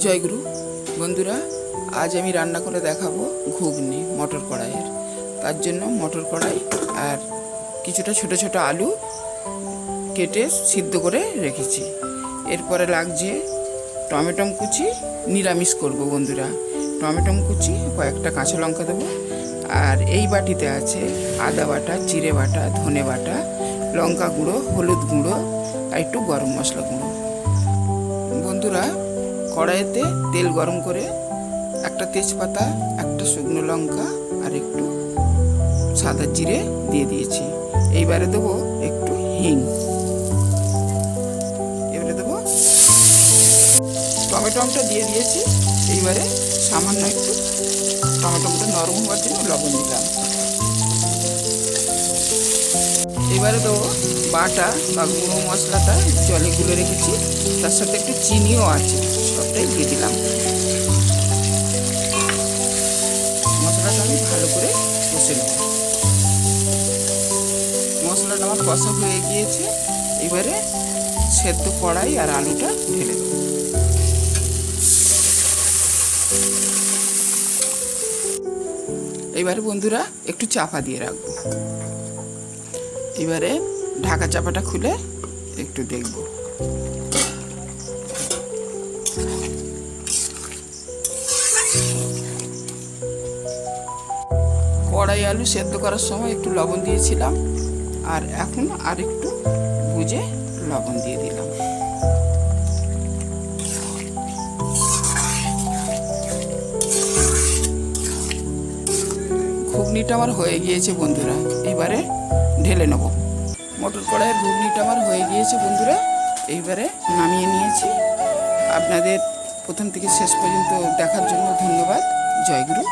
জয়গুরু বন্ধুরা, আজ আমি রান্না করে দেখাবো ঘুগনি মটর কড়াইয়ের। তার জন্য মটর কড়াই আর কিছুটা ছোট ছোট আলু কেটে সিদ্ধ করে রেখেছি। এরপরে লাগছে টমেটো কুচি, নিরামিষ করব বন্ধুরা। টমেটো কুচি, কয়েকটা কাঁচা লঙ্কা দেবো। আর এই বাটিতে আছে আদা বাটা, জিরে বাটা, ধনে বাটা, লঙ্কা গুঁড়ো, হলুদ গুঁড়ো আর একটু গরম মশলা গুঁড়ো। বন্ধুরা, কড়াইতে তেল গরম করে একটা তেজপাতা, একটা শুকনো লঙ্কা আর একটু সাদা জিরে দিয়ে দিয়েছি। এইবারে দেবো একটু হিং। এবারে দেবো টমেটোটা দিয়ে দিয়েছি। এইবারে সামান্য একটু টমেটোটা নরম হওয়ার জন্য লবণ দিলাম। এবারে দেবো বাটা বা গুঁড়ো মশলাটা জলে গুলে রেখেছি, তার সাথে একটু চিনিও আছে, সবটাই দিয়ে দিলাম। মশলাটা আমি ভালো করে কষে নেব। মশলাটা আমার কষা হয়ে গিয়েছে। এবারে সেদ্ধ কড়াই আর আলুটা ঢেলে দেবো। এবারে বন্ধুরা একটু চাপা দিয়ে রাখবো। এবারে ঢাকা চাপাটা খুলে একটু দেখব। কড়াই আলু সেদ্ধ করার সময় একটু লবণ দিয়েছিলাম, আর এখন আর একটু বুঝে লবণ দিয়ে দিলাম। ঘুগনিটা আমার হয়ে গিয়েছে বন্ধুরা। এবারে ঢেলে নেব। মটর কড়াইয়ের ঘুগনিটা আমার হয়ে গিয়েছে বন্ধুরা। এইবারে নামিয়ে নিয়েছি। আপনাদের প্রথম থেকে শেষ পর্যন্ত দেখার জন্য ধন্যবাদ। জয়গুরু।